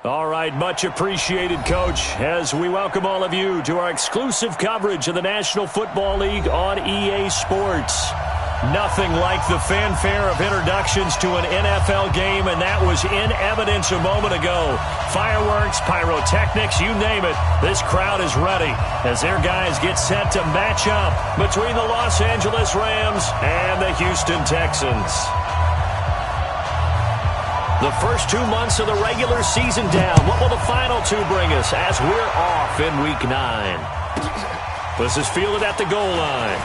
All right, much appreciated, Coach, as we welcome all of you to our exclusive coverage of the National Football League on EA Sports. Nothing like the fanfare of introductions to an NFL game, and that was in evidence a moment ago. Fireworks, pyrotechnics, you name it, this crowd is ready as their guys get set to match up between the Los Angeles Rams and the Houston Texans. The first 2 months of the regular season down. What will the final two bring us as we're off in Week 9? This is fielded at the goal line.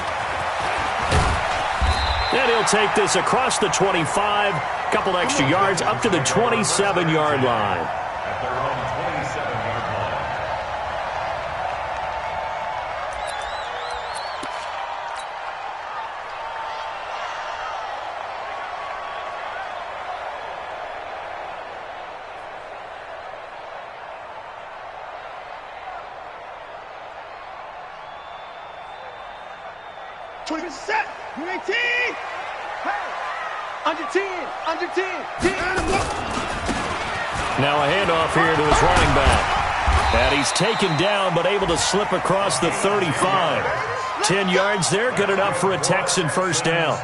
And he'll take this across the 25, couple extra yards up to the 27-yard line. Set, 18, hey, under 10, under 10, 10. Now a handoff here to his running back. And he's taken down but able to slip across the 35. 10 yards there, good enough for a Texan first down.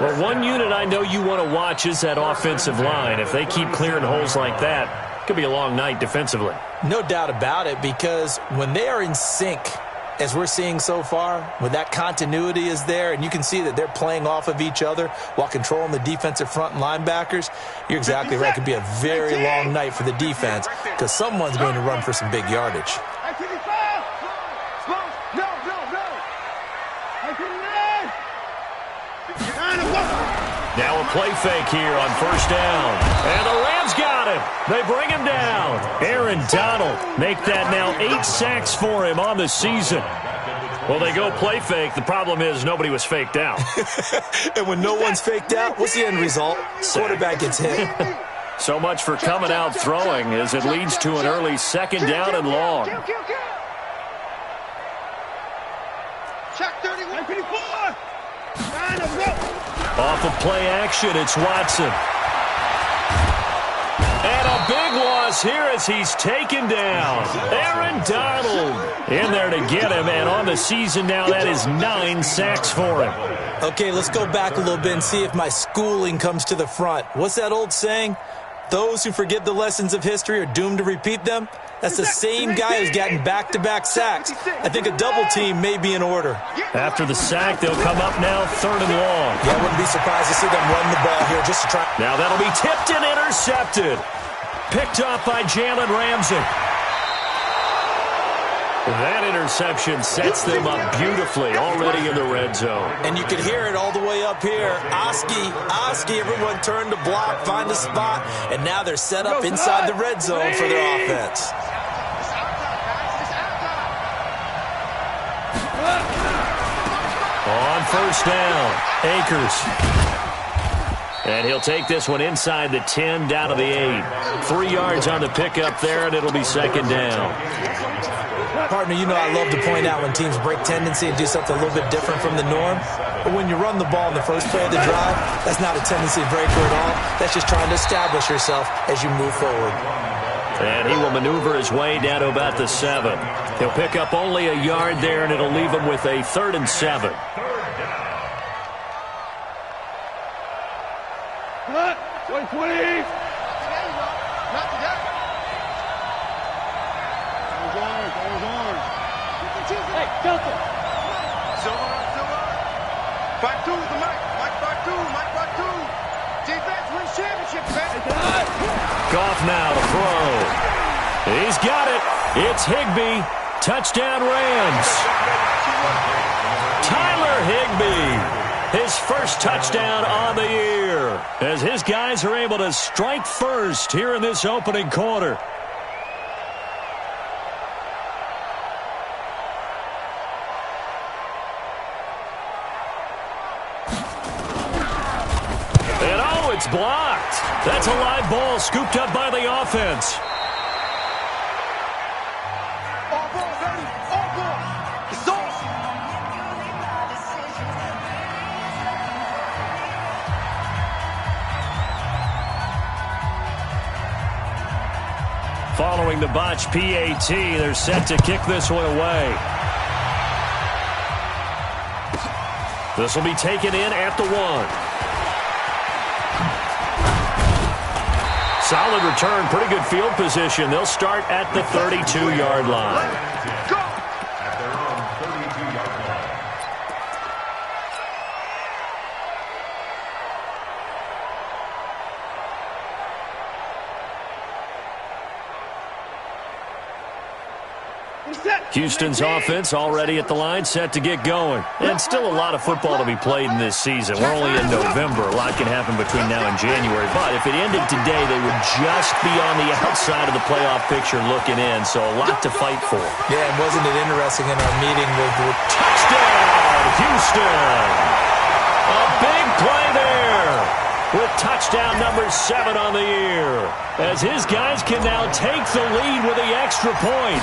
Well, one unit I know you want to watch is that offensive line. If they keep clearing holes like that, it could be a long night defensively. No doubt about it, because when they are in sync, as we're seeing so far, when that continuity is there and you can see that they're playing off of each other while controlling the defensive front and linebackers, you're exactly right. It could be a very long night for the defense because someone's going to run for some big yardage. Now a play fake here on first down. And the Rams got him. They bring him down. Aaron Donald make that now 8 sacks for him on the season. Well, they go play fake. The problem is nobody was faked out. And when no one's faked out, what's the end result? Quarterback gets hit. So much for coming out throwing as it leads to an early second down and long. Check 31, 54. Off of play action, it's Watson. And a big loss here as he's taken down. Aaron Donald in there to get him, and on the season now, that is 9 sacks for him. Okay, let's go back a little bit and see if my schooling comes to the front. What's that old saying? Those who forget the lessons of history are doomed to repeat them. That's the same guy who's gotten back-to-back sacks. I think a double team may be in order. After the sack, they'll come up now 3rd and long. Yeah, I wouldn't be surprised to see them run the ball here just to try. Now that'll be tipped and intercepted. Picked off by Jalen Ramsey. That interception sets them up beautifully already in the red zone. And you can hear it all the way up here. Oski, everyone turned to block, find a spot, and now they're set up inside the red zone for their offense. On first down, Akers. And he'll take this one inside the 10, down to the 8. 3 yards on the pickup there, and it'll be second down. Partner, you know I love to point out when teams break tendency and do something a little bit different from the norm. But when you run the ball in the first play of the drive, that's not a tendency breaker at all. That's just trying to establish yourself as you move forward. And he will maneuver his way down to about the 7. He'll pick up only a yard there, and it'll leave him with a 3rd and 7. Goff now to throw. He's got it. It's Higbee. Touchdown Rams. Tyler Higbee. His first touchdown on the year as his guys are able to strike first here in this opening quarter. And oh, it's blocked. That's a live ball scooped up by the offense. following the botched PAT. They're set to kick this one away. This will be taken in at the 1. Solid return, pretty good field position. They'll start at the 32-yard line. Houston's offense already at the line, set to get going. And still a lot of football to be played in this season. We're only in November. A lot can happen between now and January. But if it ended today, they would just be on the outside of the playoff picture looking in. So a lot to fight for. Yeah, and wasn't it interesting in our meeting with touchdown, Houston! A big play there with touchdown number 7 on the year, as his guys can now take the lead with the extra point.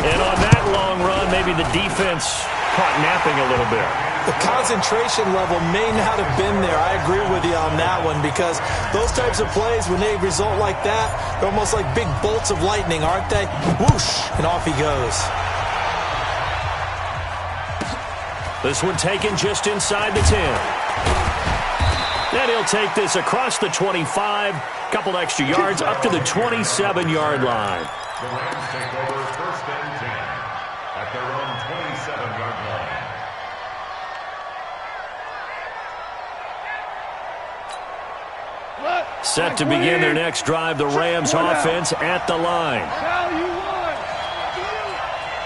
And on that long run, maybe the defense caught napping a little bit. The concentration level may not have been there. I agree with you on that one, because those types of plays, when they result like that, they're almost like big bolts of lightning, aren't they? Whoosh, and off he goes. This one taken just inside the 10. Then he'll take this across the 25, couple extra yards up to the 27-yard line. The Rams take over 1st and 10 at their own 27-yard line. Set to begin their next drive, the Rams offense at the line.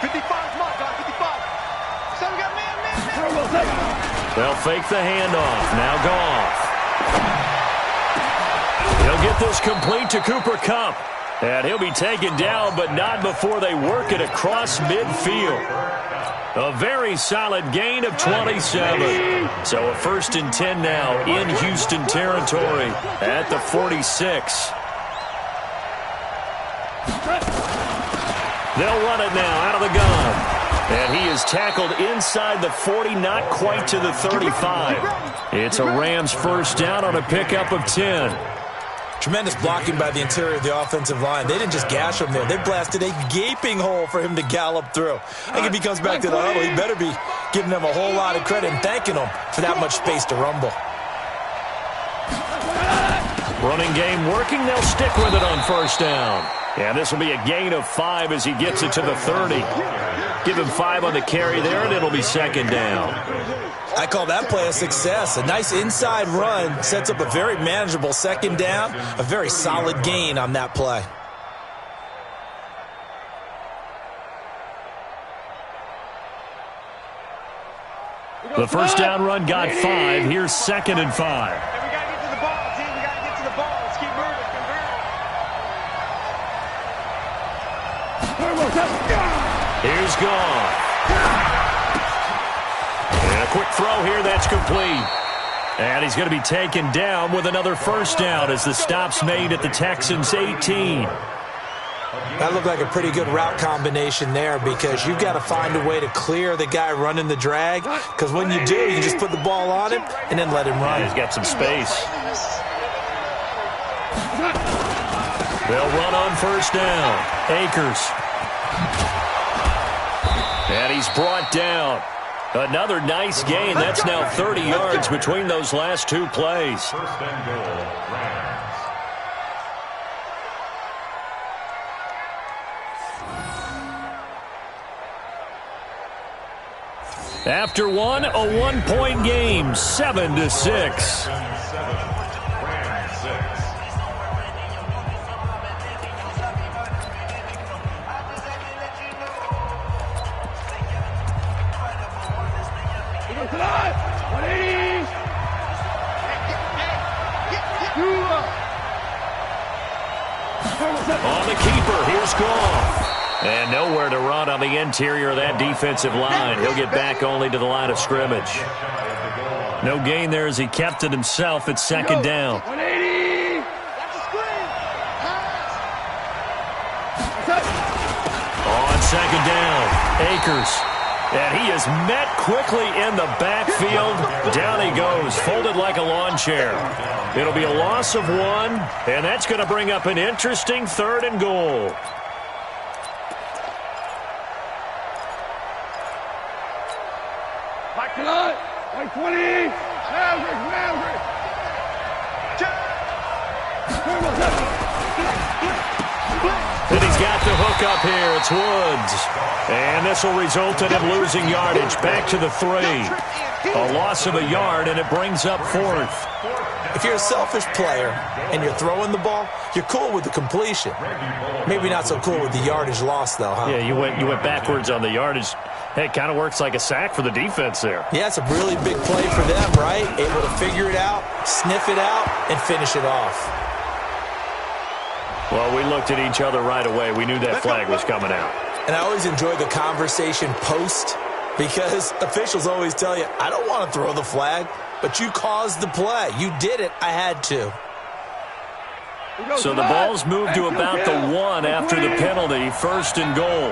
55's my guy, 55. Son got man. They'll fake the handoff. Now Goff. He'll get this complete to Cooper Kupp. And he'll be taken down, but not before they work it across midfield. A very solid gain of 27. So a 1st and 10 now in Houston territory at the 46. They'll run it now out of the gun. And he is tackled inside the 40, not quite to the 35. It's a Rams 1st down on a pickup of 10. Tremendous blocking by the interior of the offensive line. They didn't just gash him there. They blasted a gaping hole for him to gallop through. I think if he comes back to the huddle, he better be giving them a whole lot of credit and thanking them for that much space to rumble. Running game working. They'll stick with it on 1st down. And this will be a gain of 5 as he gets it to the 30. Give him 5 on the carry there, and it'll be 2nd down. I call that play a success. A nice inside run sets up a very manageable 2nd down. A very solid gain on that play. The 1st down run got 5. Here's 2nd and 5. We got to get to the ball, team. We got to get to the ball. Let's keep moving. Here's Goff. And a quick throw here, that's complete. And he's going to be taken down with another 1st down as the stop's made at the Texans' 18. That looked like a pretty good route combination there, because you've got to find a way to clear the guy running the drag, because when you do, you just put the ball on him and then let him run. He's got some space. They'll run on 1st down. Akers. And he's brought down. Another nice gain. That's now 30 yards between those last 2 plays. 1st and goal, Rams. After one, a 1-point game, 7-6. On the keeper, here's Goff. And nowhere to run on the interior of that defensive line. He'll get back only to the line of scrimmage. No gain there as he kept it himself at 2nd down. 180. On 2nd down, Akers. And he is met quickly in the backfield. Down he goes, folded like a lawn chair. It'll be a loss of 1, and that's going to bring up an interesting 3rd and goal. 20. And he's got the hook up here. It's Woods. And this will result in him losing yardage. Back to the 3. A loss of a yard, and it brings up 4th. If you're a selfish player and you're throwing the ball, you're cool with the completion. Maybe not so cool with the yardage loss, though, huh? Yeah, you went backwards on the yardage. Hey, it kind of works like a sack for the defense there. Yeah, it's a really big play for them, right? Able to figure it out, sniff it out, and finish it off. Well, we looked at each other right away. We knew that flag was coming out. And I always enjoy the conversation post because officials always tell you, I don't want to throw the flag, but you caused the play. You did it. I had to. So the ball's moved to about the 1 after the penalty. 1st and goal.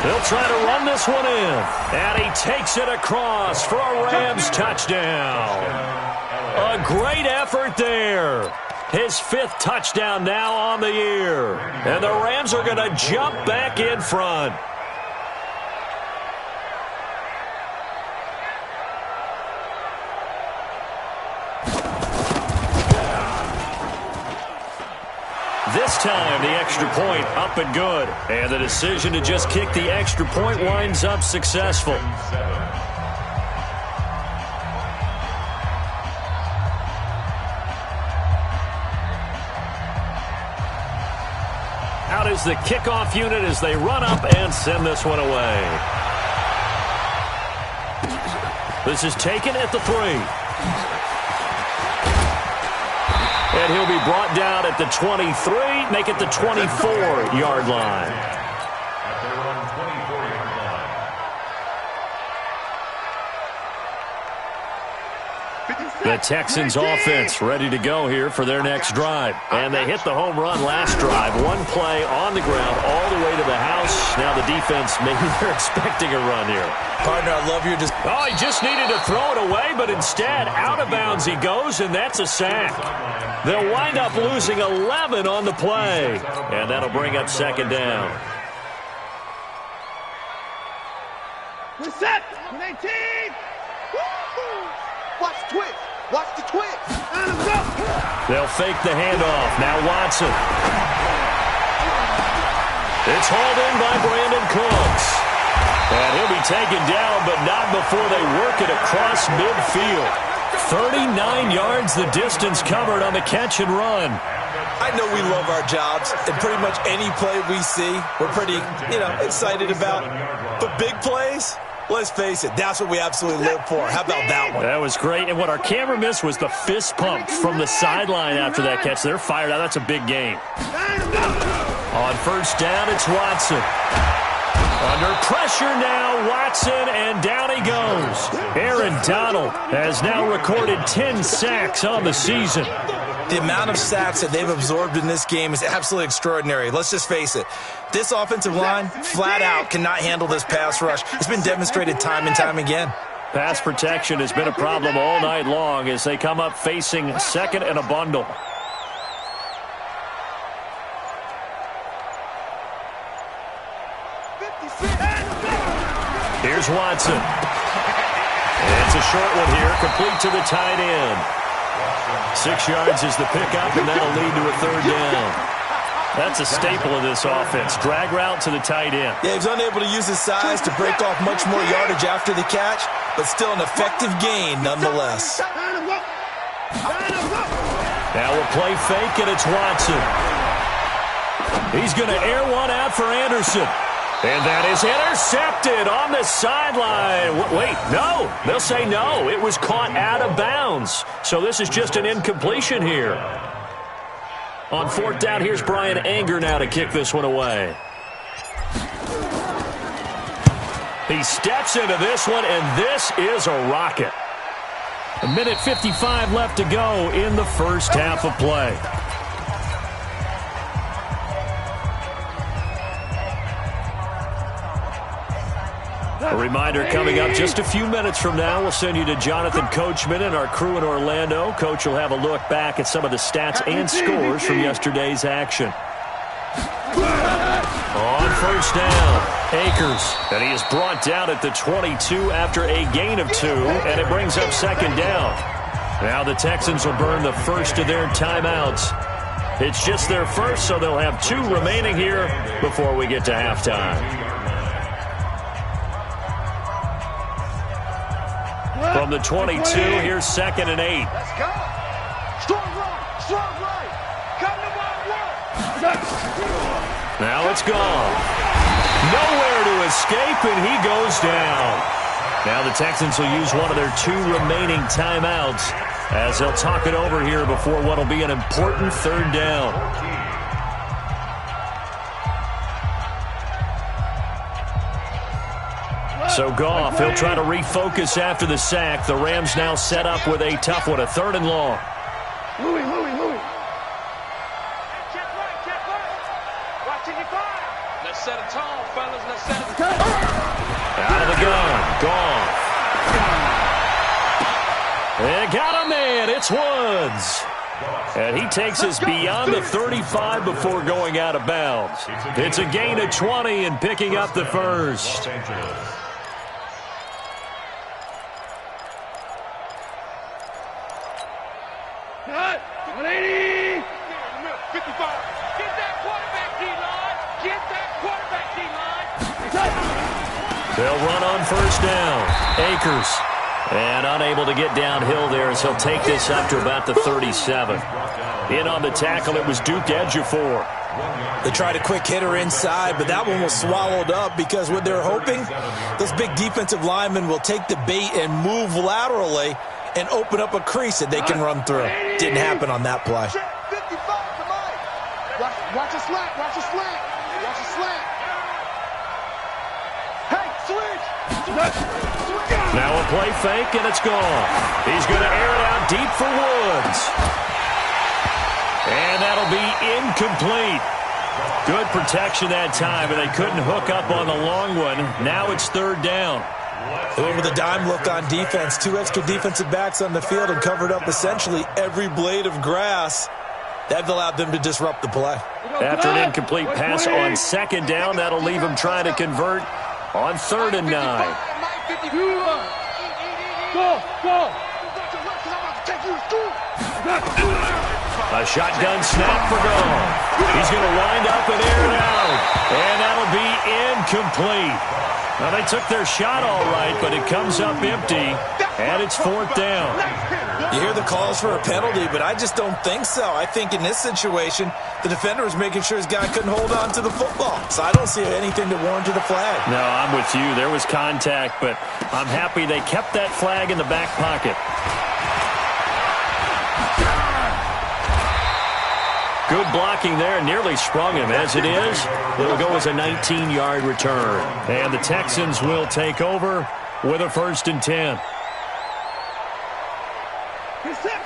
He'll try to run this one in. And he takes it across for a Rams touchdown. A great effort there. His 5th touchdown now on the year. And the Rams are going to jump back in front. This time, the extra point up and good. And the decision to just kick the extra point winds up successful. Out is the kickoff unit as they run up and send this one away. This is taken at the 3. And he'll be brought down at the 23, make it the 24-yard line. At their own 24-yard line. The Texans offense ready to go here for their next drive. And they hit the home run last drive. One play on the ground all the way to the house. Now the defense, maybe they're expecting a run here. Partner, I love your... Oh, he just needed to throw it away, but instead, out of bounds he goes, and that's a sack. They'll wind up losing 11 on the play. And that'll bring up 2nd down. We're set. 18. Watch the twist. Watch the twist. They'll fake the handoff. Now Watson. It's hauled in by Brandon Cooks. And he'll be taken down, but not before they work it across midfield. 39 yards the distance covered on the catch and run. I know we love our jobs, and pretty much any play we see, we're pretty, excited about. But big plays, let's face it, that's what we absolutely live for. How about that one? That was great. And what our camera missed was the fist pump from the sideline after that catch. They're fired out. That's a big game. On 1st down, it's Watson. Under pressure now, Watson, and down he goes. Aaron Donald has now recorded 10 sacks on the season. The amount of sacks that they've absorbed in this game is absolutely extraordinary. Let's just face it. This offensive line, flat out, cannot handle this pass rush. It's been demonstrated time and time again. Pass protection has been a problem all night long as they come up facing 2nd and a bundle. Here's Watson. It's a short one here, complete to the tight end. 6 yards is the pickup, and that'll lead to a 3rd down. That's a staple of this offense. Drag route to the tight end. Yeah, he's unable to use his size to break off much more yardage after the catch, but still an effective gain nonetheless. Now we'll play fake, and it's Watson. He's going to air one out for Anderson. And that is intercepted on the sideline. Wait, no. They'll say no. It was caught out of bounds. So this is just an incompletion here. On 4th down, here's Brian Anger now to kick this one away. He steps into this one, and this is a rocket. 1:55 left to go in the first half of play. A reminder coming up just a few minutes from now. We'll send you to Jonathan Coachman and our crew in Orlando. Coach will have a look back at some of the stats and scores from yesterday's action. On 1st down, Akers, and he is brought down at the 22 after a gain of 2, and it brings up second down. Now the Texans will burn the first of their timeouts. It's just their first, so they'll have 2 remaining here before we get to halftime. From the 22, here's 2nd and 8. Let's go. Strong right, strong right. Come to my work. Now it's gone. Nowhere to escape, and he goes down. Now the Texans will use one of their 2 remaining timeouts as they'll talk it over here before what will be an important 3rd down. So Goff, he'll try to refocus after the sack. The Rams now set up with a tough one, a 3rd and long. Louis. Check right. Watching your fire. Let's set a tone, fellas. Let's set a tone. Out of the gun. Goff. And got a man. It's Woods. And he takes us beyond the 35 before going out of bounds. It's a gain of 20 and picking up the first. Cut. 180. 55. Get that quarterback D-line. Get that quarterback D-line. They'll run on first down. Akers. And unable to get downhill there as he'll take this up to about the 37. In on the tackle, it was Duke Ejiofor. They tried a quick hitter inside, but that one was swallowed up because what they're hoping, those big defensive linemen will take the bait and move laterally and open up a crease that they can run through. Didn't happen on that play. 55 to Mike. Watch a slant. Watch a slant. Watch a slant. Hey, switch. Now a play fake, and it's gone. He's going to air it out deep for Woods. And that'll be incomplete. Good protection that time, and they couldn't hook up on the long one. Now it's 3rd down. They went with a dime look on defense. 2 extra defensive backs on the field and covered up essentially every blade of grass. That allowed them to disrupt the play. After an incomplete pass on 2nd down, that'll leave them trying to convert on 3rd and 9. A shotgun snap for Goff. He's going to wind up and air it out. And that'll be incomplete. Now, they took their shot all right, but it comes up empty, and it's 4th down. You hear the calls for a penalty, but I just don't think so. I think in this situation, the defender was making sure his guy couldn't hold on to the football. So I don't see anything to warrant a flag. No, I'm with you. There was contact, but I'm happy they kept that flag in the back pocket. Good blocking there, nearly sprung him. As it is, it'll go as a 19-yard return. And the Texans will take over with a 1st and 10.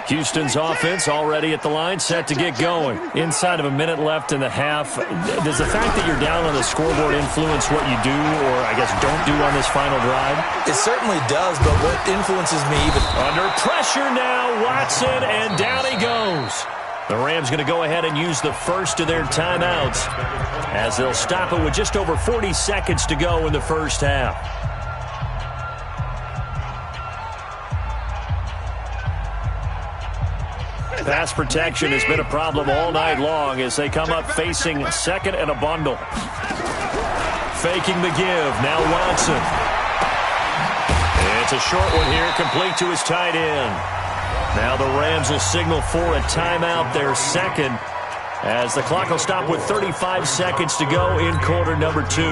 Houston's offense already at the line, set to get going. Inside of a minute left in the half. Does the fact that you're down on the scoreboard influence what you do, or I guess don't do on this final drive? It certainly does, but what influences me even... Under pressure now, Watson, and down he goes. The Rams going to go ahead and use the first of their timeouts as they'll stop it with just over 40 seconds to go in the first half. Pass protection has been a problem all night long as they come up facing 2nd and a bundle. Faking the give. Now Watson. It's a short one here, complete to his tight end. Now the Rams will signal for a timeout, their 2nd, as the clock will stop with 35 seconds to go in quarter number 2.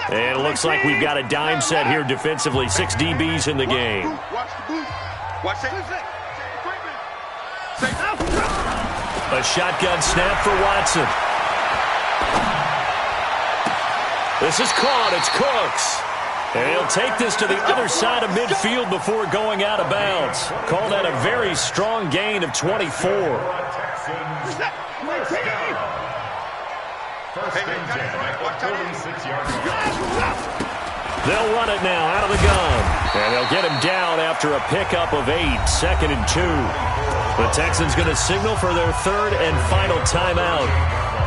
And it looks like we've got a dime set here defensively. 6 DBs in the game. Watch the boot. Watch it. A shotgun snap for Watson. This is caught. It's Cooks. And he'll take this to the other side of midfield before going out of bounds. Call that a very strong gain of 24. They'll run it now out of the gun. And they'll get him down after a pickup of 8, 2nd and 2. The Texans going to signal for their 3rd and final timeout.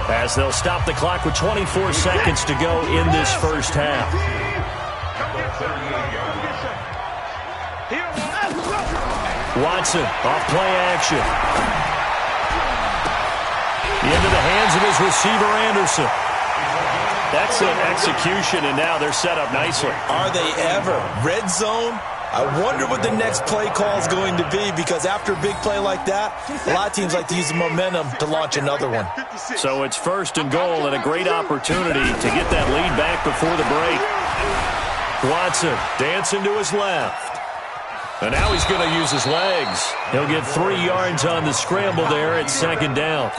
as they'll stop the clock with 24 seconds to go in this first half. Watson off play action. Into the hands of his receiver, Anderson. Excellent execution, and now they're set up nicely. Are they ever? Red zone? I wonder what the next play call is going to be, because after a big play like that, a lot of teams like to use the momentum to launch another one. So it's 1st and goal, and a great opportunity to get that lead back before the break. Watson dancing to his left. And now he's going to use his legs. He'll get 3 yards on the scramble there at 2nd down.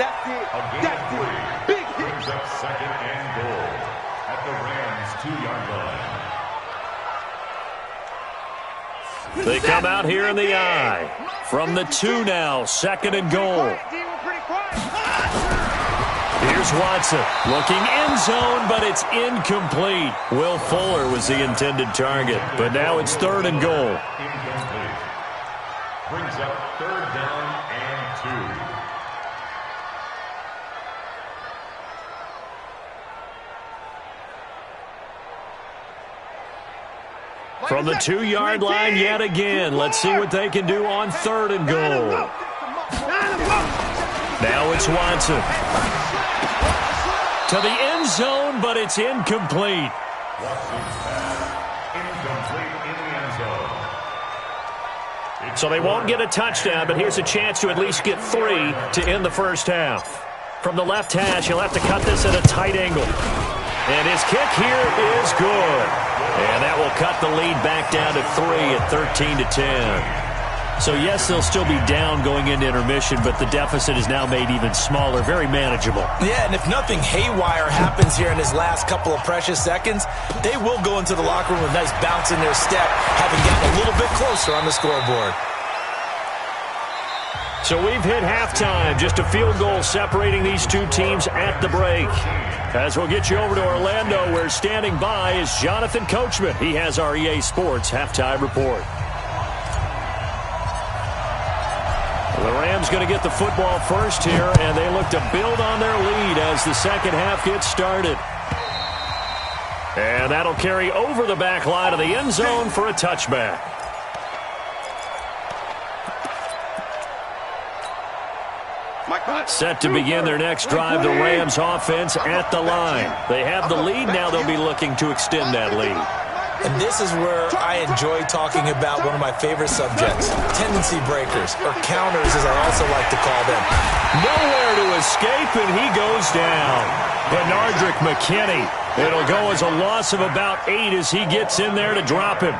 Brings up 2nd and goal at the Rams' 2-yard line. They come out here in the I. From the 2 now, 2nd and goal. Here's Watson looking end zone, but it's incomplete. Will Fuller was the intended target, but now it's 3rd and goal. Incomplete. Brings up 3rd down and 2. From the 2-yard line yet again. Let's see what they can do on 3rd and goal. Now it's Watson. To the end zone, but it's incomplete. Watson's pass. Incomplete in the end zone. So they won't get a touchdown, but here's a chance to at least get 3 to end the first half. From the left hash, he'll have to cut this at a tight angle. And his kick here is good. And that will cut the lead back down to 3 at 13-10. So, yes, they'll still be down going into intermission, but the deficit is now made even smaller, very manageable. Yeah, and if nothing haywire happens here in his last couple of precious seconds, they will go into the locker room with a nice bounce in their step, having gotten a little bit closer on the scoreboard. So we've hit halftime, just a field goal separating these two teams at the break. As we'll get you over to Orlando, where standing by is Jonathan Coachman. He has our EA Sports halftime report. The Rams going to get the football first here, and they look to build on their lead as the second half gets started. And that'll carry over the back line of the end zone for a touchback. Set to begin their next drive, the Rams offense at the line. They have the lead, now they'll be looking to extend that lead. And this is where I enjoy talking about one of my favorite subjects, tendency breakers, or counters as I also like to call them. Nowhere to escape, and he goes down. Benardrick McKinney. It'll go as a loss of about 8 as he gets in there to drop him.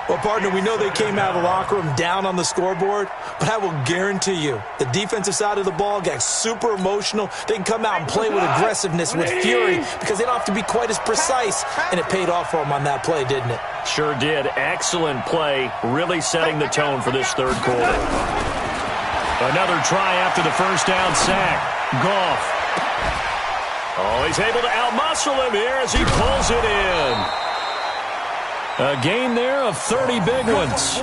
Well, partner, we know they came out of the locker room down on the scoreboard, but I will guarantee you the defensive side of the ball got super emotional. They can come out and play with aggressiveness, with fury, because they don't have to be quite as precise, and it paid off for them on that play, didn't it? Sure did. Excellent play, really setting the tone for this third quarter. Another try after the first down sack. Goff. Oh, he's able to outmuscle him here as he pulls it in. A gain there of 30 big ones.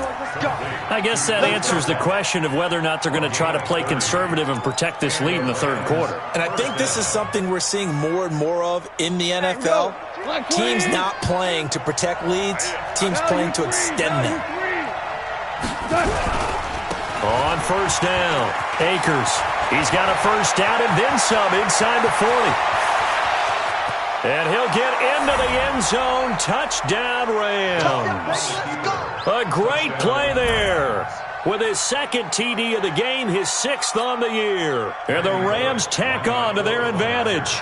I guess that answers the question of whether or not they're going to try to play conservative and protect this lead in the third quarter. And I think this is something we're seeing more and more of in the NFL. Teams not playing to protect leads, teams playing to extend them. On first down, Akers. He's got a first down and then some inside the 40. And he'll get into the end zone. Touchdown, Rams. A great play there. With his second TD of the game, his 6th on the year. And the Rams tack on to their advantage.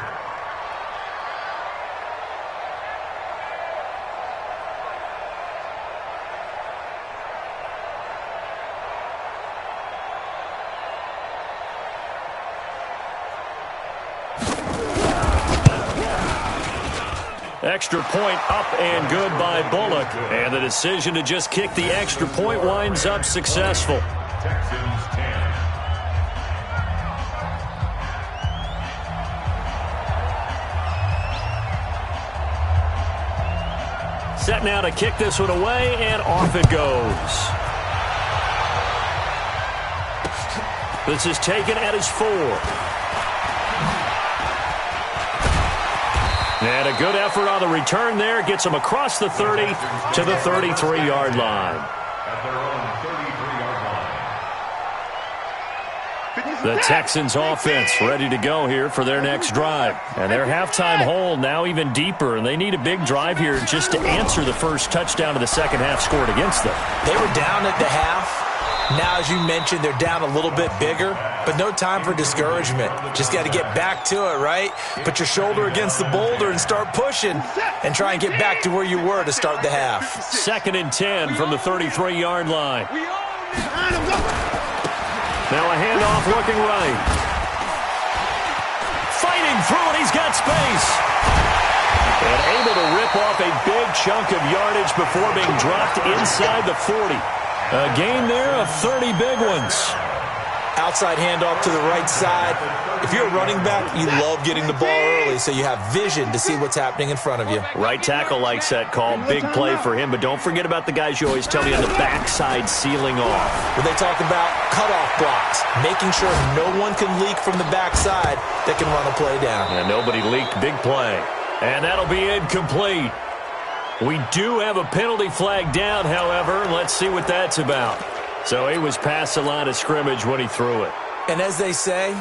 Extra point up and good by Bullock. And the decision to just kick the extra point winds up successful. Texans 10. Set now to kick this one away, and off it goes. This is taken at his 4. And a good effort on the return there. Gets them across the 30 to the 33-yard line. At their own 33-yard line. The Texans offense ready to go here for their next drive. And their halftime hole now even deeper. And they need a big drive here just to answer the first touchdown of the second half scored against them. They were down at the half. Now, as you mentioned, they're down a little bit bigger, but no time for discouragement. Just got to get back to it, right? Put your shoulder against the boulder and start pushing and try and get back to where you were to start the half. 2nd and 10 from the 33-yard line. Now a handoff looking right. Fighting through it, he's got space. And able to rip off a big chunk of yardage before being dropped inside the 40. A gain there of 30 big ones. Outside handoff to the right side. If you're a running back, you love getting the ball early so you have vision to see what's happening in front of you. Right tackle likes that call. Big play for him, but don't forget about the guys you always tell me on the backside sealing off. When they talk about cutoff blocks, making sure no one can leak from the backside that can run a play down. And nobody leaked. Big play. And that'll be incomplete. We do have a penalty flag down, however. Let's see what that's about. So he was past the line of scrimmage when he threw it. And as they say,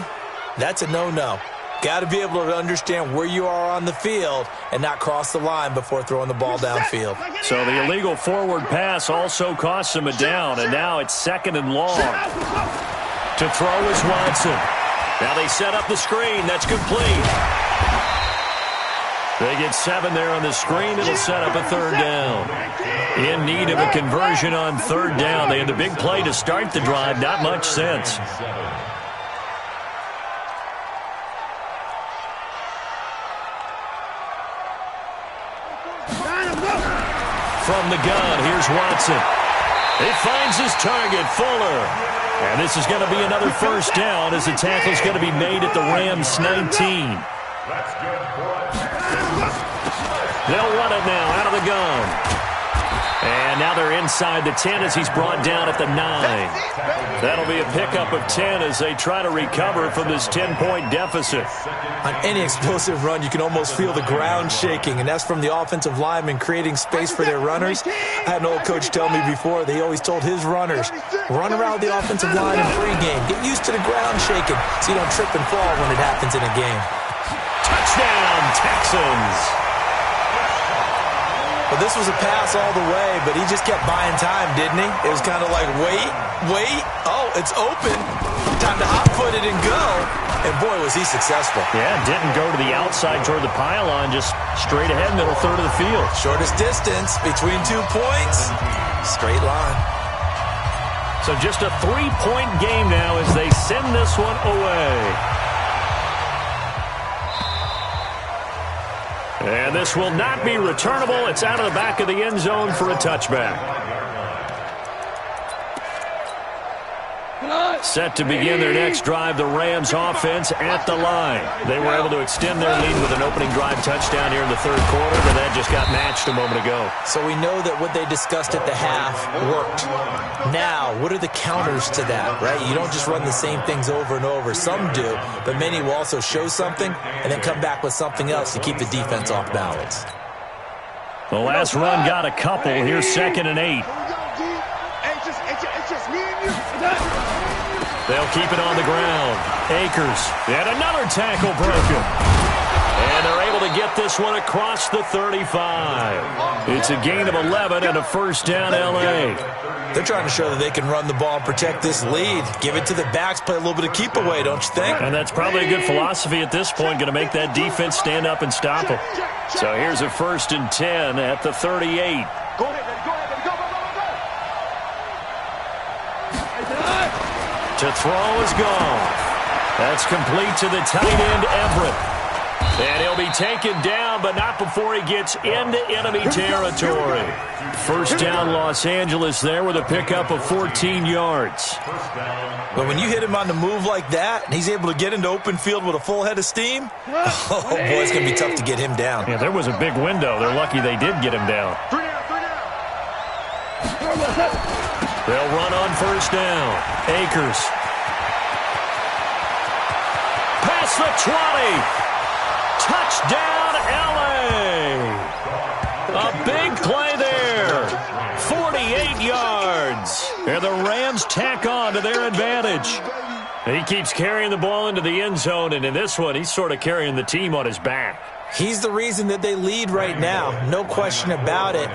that's a no-no. Got to be able to understand where you are on the field and not cross the line before throwing the ball downfield. So the illegal forward pass also costs him a down, and now it's 2nd and long. To throw is Watson. Now they set up the screen. That's complete. They get 7 there on the screen. It'll set up a 3rd down. In need of a conversion on 3rd down. They had the big play to start the drive. Not much sense. From the gun, here's Watson. He finds his target, Fuller. And this is going to be another 1st down as the tackle's going to be made at the Rams' 19. That's good for it. They'll run it now out of the gun. And now they're inside the 10 as he's brought down at the 9. That'll be a pickup of 10 as they try to recover from this 10-point deficit. On any explosive run, you can almost feel the ground shaking, and that's from the offensive linemen creating space for their runners. I had an old coach tell me before, they always told his runners, run around the offensive line in pregame. Get used to the ground shaking so you don't trip and fall when it happens in a game. Touchdown, Texans. Well, this was a pass all the way, but he just kept buying time, didn't he? It was kind of like, wait. Oh, it's open. Time to hot-foot it and go. And, boy, was he successful. Yeah, didn't go to the outside toward the pylon, just straight ahead, middle third of the field. Shortest distance between 2 points. Straight line. So just a 3-point game now as they send this one away. And this will not be returnable. It's out of the back of the end zone for a touchback. Set to begin their next drive, the Rams offense at the line. They were able to extend their lead with an opening drive touchdown here in the 3rd quarter, but that just got matched a moment ago. So we know that what they discussed at the half worked. Now, what are the counters to that, right? You don't just run the same things over and over. Some do, but many will also show something and then come back with something else to keep the defense off balance. The last run got a couple. Here's 2nd and 8. They'll keep it on the ground. Akers. And another tackle broken. And they're able to get this one across the 35. It's a gain of 11 and a 1st down, L.A. They're trying to show that they can run the ball and protect this lead. Give it to the backs, play a little bit of keep away, don't you think? And that's probably a good philosophy at this point, going to make that defense stand up and stop them. So here's a 1st and 10 at the 38. To throw is gone. That's complete to the tight end, Everett. And he'll be taken down, but not before he gets into enemy territory. 1st down, Los Angeles there with a pickup of 14 yards. But when you hit him on the move like that, and he's able to get into open field with a full head of steam, oh, boy, it's going to be tough to get him down. Yeah, there was a big window. They're lucky they did get him down. They'll run on 1st down. Akers. Past the 20. Touchdown, LA! A big play there. 48 yards. And the Rams tack on to their advantage. He keeps carrying the ball into the end zone, and in this one, he's sort of carrying the team on his back. He's the reason that they lead right now, no question about it.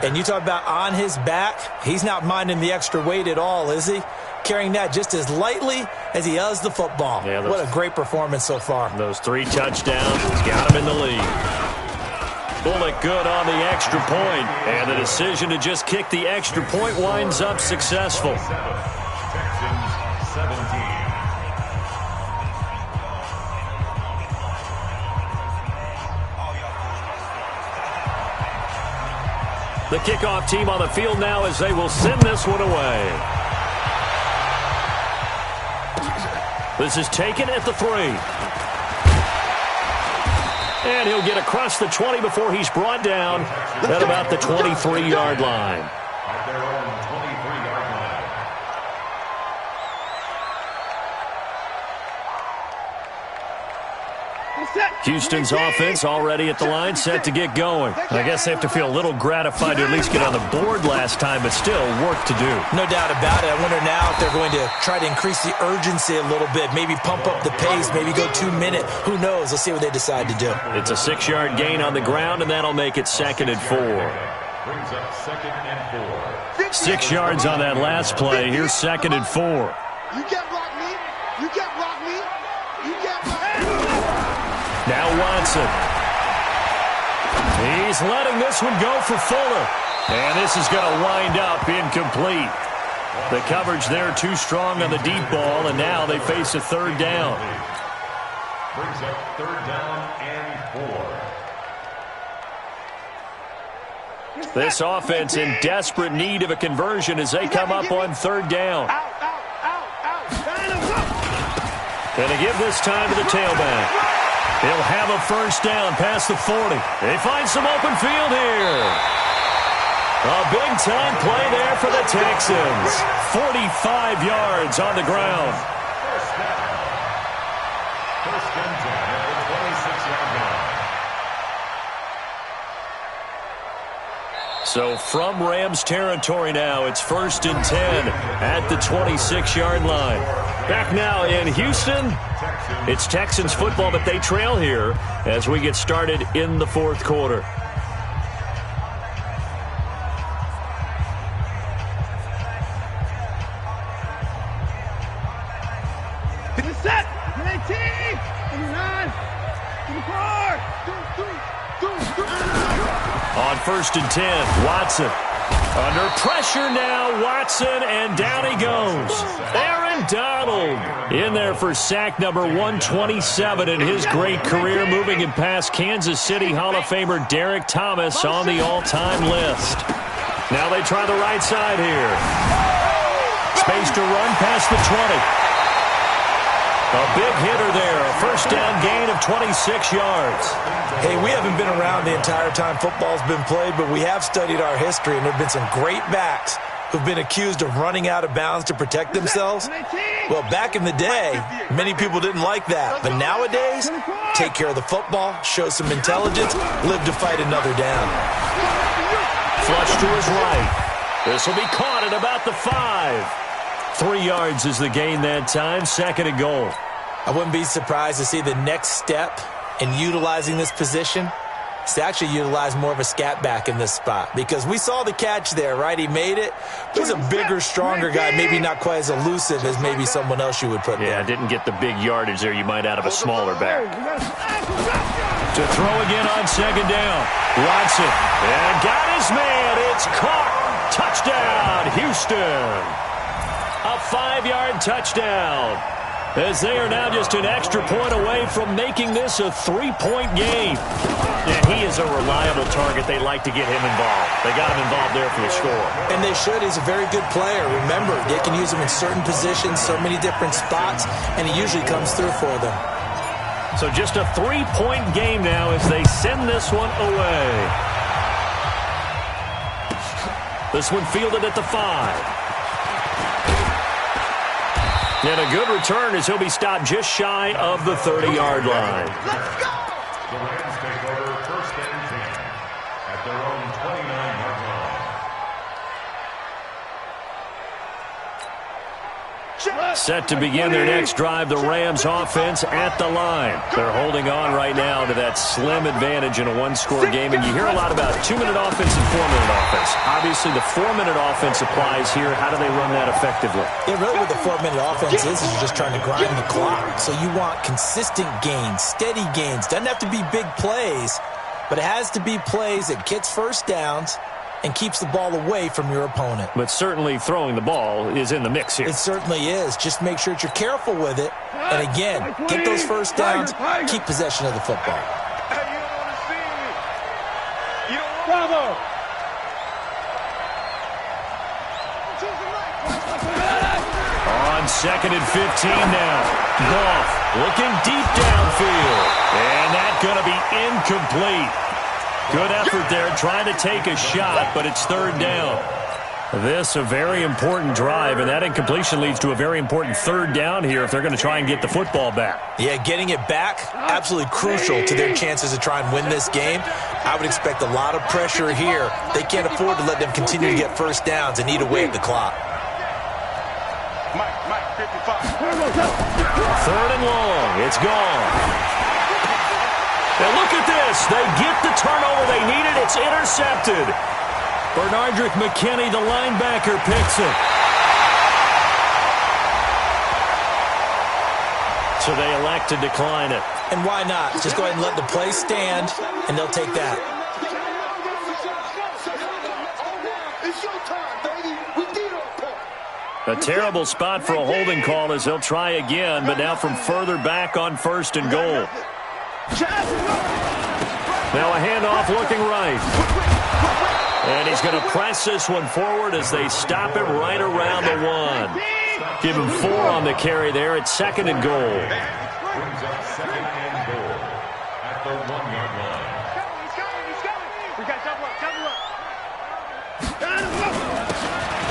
And you talk about on his back, he's not minding the extra weight at all, is he? Carrying that just as lightly as he does the football. Yeah, what a great performance so far. Those 3 touchdowns has got him in the lead. Bullock good on the extra point, and the decision to just kick the extra point winds up successful. Texans 17. The kickoff team on the field now as they will send this one away. This is taken at the 3. And he'll get across the 20 before he's brought down at about the 23-yard line. At their own 23-yard line. Houston's offense already at the line, set to get going. I guess they have to feel a little gratified to at least get on the board last time, but still work to do. No doubt about it. I wonder now if they're going to try to increase the urgency a little bit, maybe pump up the pace, maybe go 2 minute. Who knows? Let's see what they decide to do. It's a 6-yard gain on the ground, and that'll make it 2nd and 4. Brings up 2nd and 4. 6 yards on that last play. Here's 2nd and 4. You can't block me. You can't block me. You can't block me. Now Watson. He's letting this one go for Fuller. And this is going to wind up incomplete. The coverage there too strong on the deep ball, and now they face a 3rd down. Brings up 3rd down and 4. This offense in desperate need of a conversion as they come up on 3rd down. Going to give this time to the tailback. He'll have a 1st down past the 40. They find some open field here. A big-time play there for the Texans. 45 yards on the ground. 1st down. 1st and 10 at the 26-yard line. So from Rams territory now, it's 1st and 10 at the 26-yard line. Back now in Houston, it's Texans football, but they trail here as we get started in the 4th quarter. To the set. 19. 29. To the 4. 2. On 1st and 10, Watson. Under pressure now, Watson, and down he goes. Aaron Donald in there for sack number 127 in his great career, moving him past Kansas City Hall of Famer Derek Thomas on the all-time list. Now they try the right side here. Space to run past the 20. A big hitter there, a 1st down gain of 26 yards. Hey, we haven't been around the entire time football's been played, but we have studied our history, and there have been some great backs who've been accused of running out of bounds to protect themselves. Well, back in the day, many people didn't like that. But nowadays, take care of the football, show some intelligence, live to fight another down. Flush to his right. This will be caught at about the 5. 3 yards is the gain that time, 2nd and goal. I wouldn't be surprised to see the next step in utilizing this position is to actually utilize more of a scat back in this spot, because we saw the catch there, right? He made it. He's a bigger, stronger guy, maybe not quite as elusive as maybe someone else you would put there. Yeah, didn't get the big yardage there you might out of a smaller back. To throw again on 2nd down. Watson. And got his man. It's caught. Touchdown, Houston. A 5-yard touchdown, as they are now just an extra point away from making this a 3-point game. And he is a reliable target. They like to get him involved. They got him involved there for the score. And they should. He's a very good player. Remember, they can use him in certain positions, so many different spots, and he usually comes through for them. So just a 3-point game now as they send this one away. This one fielded at the 5. And a good return as he'll be stopped just shy of the 30-yard line. The Rams take over first and 10 at their own 29-yard line. Set to begin their next drive, the Rams offense at the line. They're holding on right now to that slim advantage in a one-score game, and you hear a lot about 2-minute offense and 4-minute offense. Obviously, the 4-minute offense applies here. How do they run that effectively? Yeah, really what the 4-minute offense is you're just trying to grind the clock. So you want consistent gains, steady gains. Doesn't have to be big plays, but it has to be plays that gets first downs and keeps the ball away from your opponent. But certainly throwing the ball is in the mix here. It certainly is. Just make sure that you're careful with it. And again, get those first downs, keep possession of the football. Bravo! On 2nd and 15 now. Goff looking deep downfield. And that's going to be incomplete. Good effort there, trying to take a shot, but it's 3rd down. This a very important drive, and that incompletion leads to a very important 3rd down here if they're going to try and get the football back. Yeah, getting it back, absolutely crucial to their chances to try and win this game. I would expect a lot of pressure here. They can't afford to let them continue to get first downs and eat away at the clock. Mike, 55. 3rd and long. It's gone. And look at this. They get the turnover they needed. It's intercepted. Bernardrick McKinney, the linebacker, picks it. So they elect to decline it. And why not? Just go ahead and let the play stand, and they'll take that. It's your time, baby. We did our part. A terrible spot for a holding call as they'll try again, but now from further back on 1st and goal. Now a handoff looking right. And he's going to press this one forward as they stop it right around the 1. Give him 4 on the carry there at 2nd and goal. Brings up 2nd and goal at the 1-yard line. We got double up.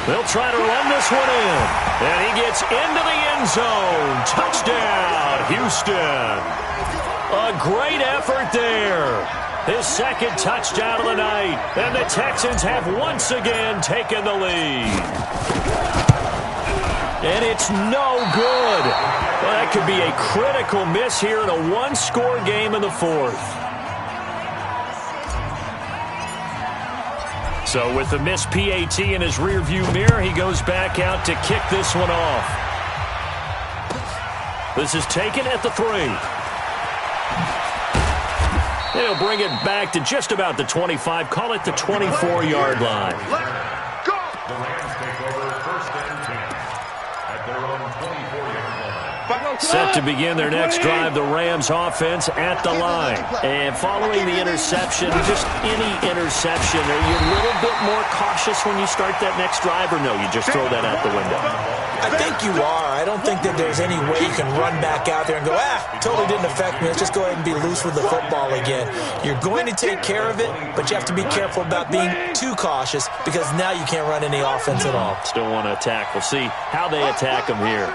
They'll try to run this one in. And he gets into the end zone. Touchdown, Houston. A great effort there. His 2nd touchdown of the night. And the Texans have once again taken the lead. And it's no good. Well, that could be a critical miss here in a one-score game in the 4th. So with the missed PAT in his rearview mirror, he goes back out to kick this one off. This is taken at the 3. They'll bring it back to just about the 25. Call it the 24-yard line. The Rams take over first and 10 at their own 24-yard line. Set to begin their next drive, the Rams offense at the line. And following the interception, just any interception, are you a little bit more cautious when you start that next drive, or no, you just throw that out the window? I think you are. I don't think that there's any way you can run back out there and go, totally didn't affect me. Let's just go ahead and be loose with the football again. You're going to take care of it, but you have to be careful about being too cautious because now you can't run any offense at all. Still want to attack. We'll see how they attack them here.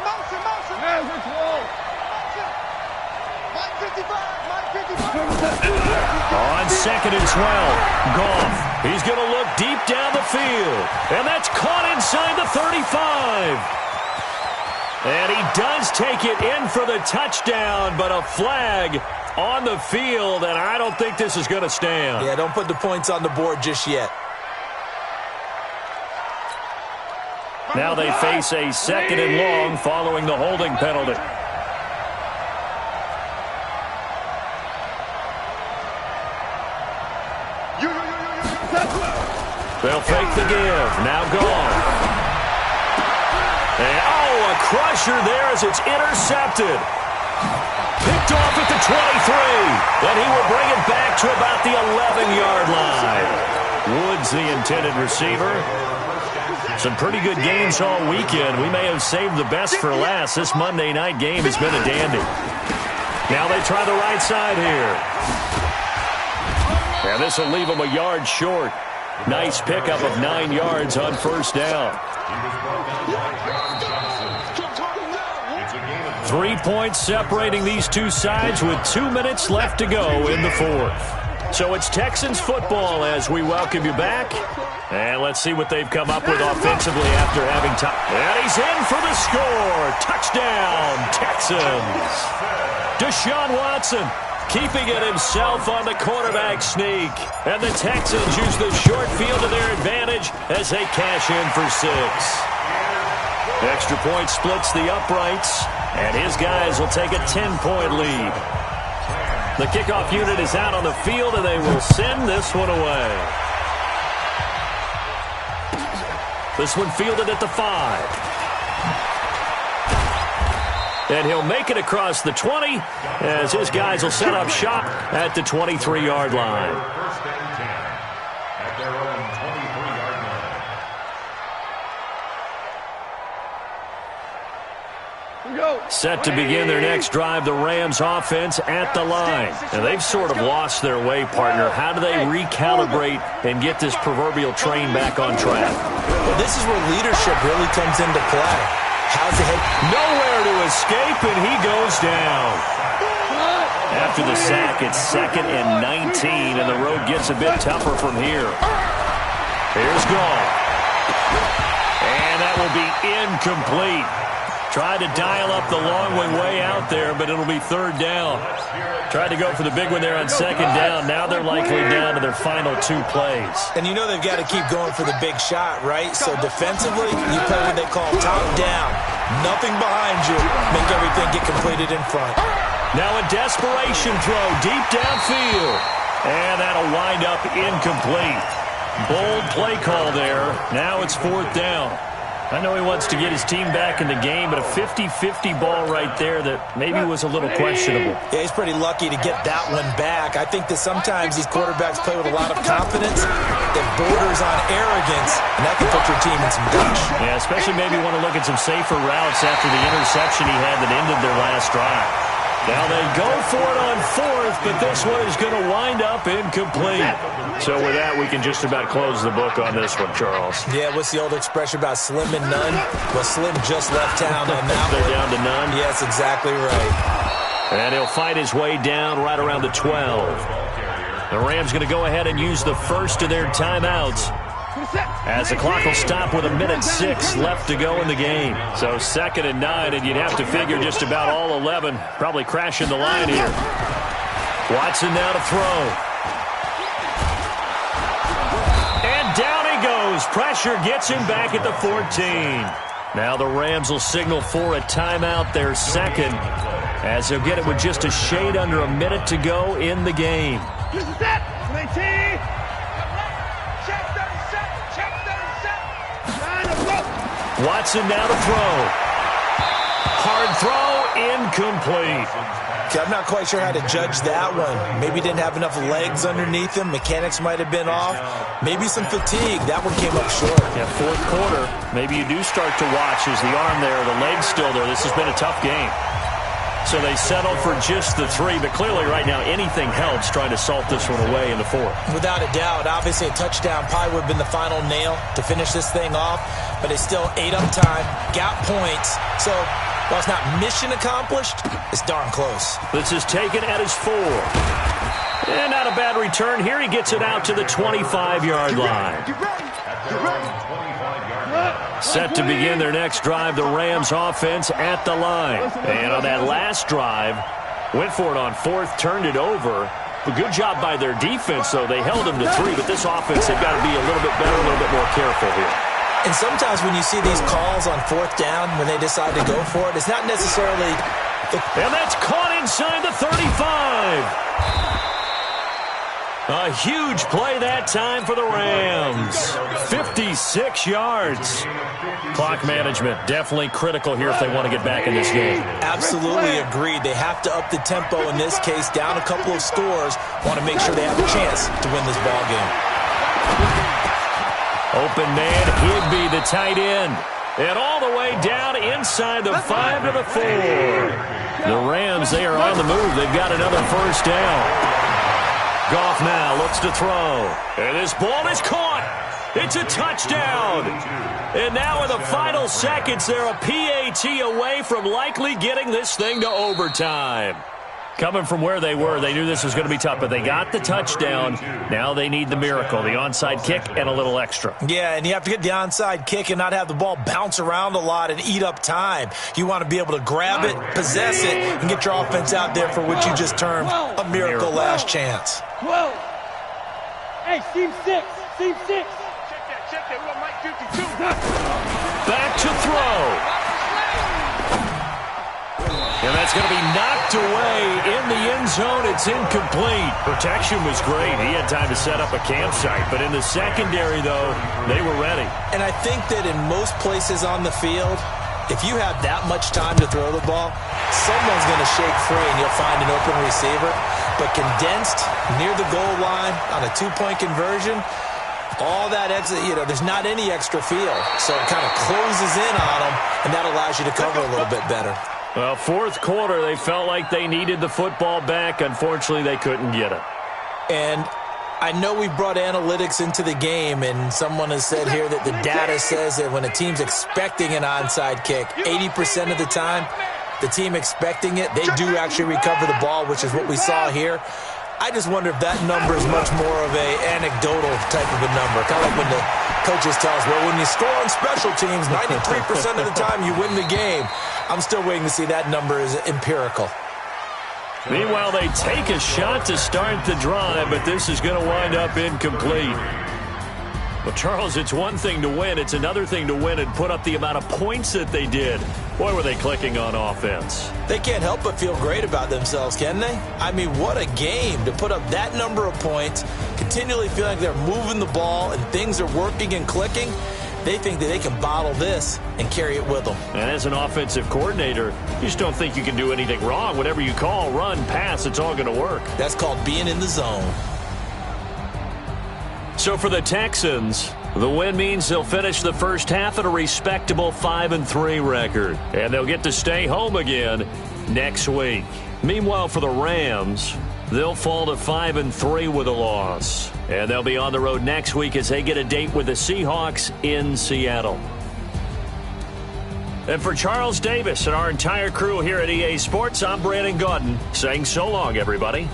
On 2nd and 12, Goff. He's going to look deep down the field. And that's caught inside the 35. And he does take it in for the touchdown, but a flag on the field, and I don't think this is going to stand. Yeah, don't put the points on the board just yet. Now they face a 2nd and long following the holding penalty. They'll fake the give. Now gone. And, a crusher there as it's intercepted. Picked off at the 23. And he will bring it back to about the 11-yard line. Woods, the intended receiver. Some pretty good games all weekend. We may have saved the best for last. This Monday night game has been a dandy. Now they try the right side here. And this will leave them a yard short. Nice pickup of 9 yards on 1st down. 3 points separating these two sides with 2 minutes left to go in the fourth. So it's Texans football as we welcome you back. And let's see what they've come up with offensively after having time. And he's in for the score. Touchdown, Texans. Deshaun Watson keeping it himself on the quarterback sneak. And the Texans use the short field to their advantage as they cash in for 6. Extra point splits the uprights, and his guys will take a 10-point lead. The kickoff unit is out on the field, and they will send this one away. This one fielded at the 5. And he'll make it across the 20 as his guys will set up shop at the 23-yard line. First and 10 at their own 23-yard line. Set to begin their next drive, the Rams offense at the line. And they've sort of lost their way, partner. How do they recalibrate and get this proverbial train back on track? Well, this is where leadership really comes into play. How's the head? Nowhere to escape, and he goes down. After the sack, it's 2nd and 19, and the road gets a bit tougher from here. Here's Goff. And that will be incomplete. Tried to dial up the long way out there, but it'll be 3rd down. Tried to go for the big one there on 2nd down. Now they're likely down to their final 2 plays. And you know they've got to keep going for the big shot, right? So defensively, you play what they call top down. Nothing behind you. Make everything get completed in front. Now a desperation throw deep downfield. And that'll wind up incomplete. Bold play call there. Now it's 4th down. I know he wants to get his team back in the game, but a 50-50 ball right there that maybe was a little questionable. Yeah, he's pretty lucky to get that one back. I think that sometimes these quarterbacks play with a lot of confidence that borders on arrogance, and that can put your team in some dutch. Yeah, especially maybe want to look at some safer routes after the interception he had that ended their last drive. Now they go for it on 4th, but this one is going to wind up incomplete. So with that, we can just about close the book on this one, Charles. Yeah, what's the old expression about slim and none? Well, Slim just left town on that They're one. down to none? Yes, exactly right. And he'll fight his way down right around the 12. The Rams going to go ahead and use the first of their timeouts, as the clock will stop with 1:06 left to go in the game. So 2nd and 9, and you'd have to figure just about all 11 probably crashing the line here. Watson now to throw. And down he goes. Pressure gets him back at the 14. Now the Rams will signal for a timeout, their 2nd, as they'll get it with just a shade under a minute to go in the game. Watson now to throw. Hard throw, incomplete. Okay, I'm not quite sure how to judge that one. Maybe didn't have enough legs underneath him. Mechanics might have been off. Maybe some fatigue. That one came up short. Yeah, 4th quarter. Maybe you do start to watch as the arm there, the leg's still there. This has been a tough game. So they settle for just the 3, but clearly right now anything helps trying to salt this one away in the 4th. Without a doubt, obviously a touchdown probably would have been the final nail to finish this thing off, but they still ate up time, got points. So while it's not mission accomplished, it's darn close. This is taken at his 4. And not a bad return here. He gets it out to the 25-yard line. Set to begin their next drive, the Rams offense at the line. And on that last drive, went for it on 4th, turned it over. A good job by their defense, though. They held them to 3, but this offense, they've got to be a little bit better, a little bit more careful here. And sometimes when you see these calls on 4th down, when they decide to go for it, it's not necessarily... And that's caught inside the 35. A huge play that time for the Rams. 56 yards. Clock management definitely critical here if they want to get back in this game. Absolutely agreed. They have to up the tempo in this case, down a couple of scores. Want to make sure they have a chance to win this ball game. Open man, Higbee, the tight end. And all the way down inside the 5 to the 4. The Rams, they are on the move. They've got another first down. Goff now looks to throw. And this ball is caught. It's a touchdown. And now in the final seconds, they're a PAT away from likely getting this thing to overtime. Coming from where they were, they knew this was going to be tough, but they got the touchdown. Now they need the miracle, the onside kick and a little extra. Yeah, and you have to get the onside kick and not have the ball bounce around a lot and eat up time. You want to be able to grab it, possess it, and get your offense out there for what you just termed a miracle last chance. 12. Hey, seam 6. Seam 6. Check that. We got Mike 52. Back to throw. And that's going to be knocked away in the end zone. It's incomplete. Protection was great. He had time to set up a campsite. But in the secondary, though, they were ready. And I think that in most places on the field, if you have that much time to throw the ball, someone's going to shake free and you'll find an open receiver. But condensed near the goal line on a two-point conversion, all that, there's not any extra field. So it kind of closes in on them, and that allows you to cover a little bit better. Well, fourth quarter, they felt like they needed the football back. Unfortunately, they couldn't get it. And I know we brought analytics into the game, and someone has said here that the data says that when a team's expecting an onside kick, 80% of the time, the team expecting it, they do actually recover the ball, which is what we saw here. I just wonder if that number is much more of a anecdotal type of a number. Kind of like when the coaches tell us, well, when you score on special teams, 93% of the time you win the game. I'm still waiting to see that number is empirical. Meanwhile, they take a shot to start the drive, but this is going to wind up incomplete. Well, Charles, it's one thing to win. It's another thing to win and put up the amount of points that they did. Boy, were they clicking on offense. They can't help but feel great about themselves, can they? I mean, what a game to put up that number of points, continually feel like they're moving the ball and things are working and clicking. They think that they can bottle this and carry it with them. And as an offensive coordinator, you just don't think you can do anything wrong. Whatever you call, run, pass, it's all going to work. That's called being in the zone. So for the Texans, the win means they'll finish the first half at a respectable 5-3 record. And they'll get to stay home again next week. Meanwhile, for the Rams, they'll fall to 5-3 with a loss. And they'll be on the road next week as they get a date with the Seahawks in Seattle. And for Charles Davis and our entire crew here at EA Sports, I'm Brandon Gaudin saying so long, everybody.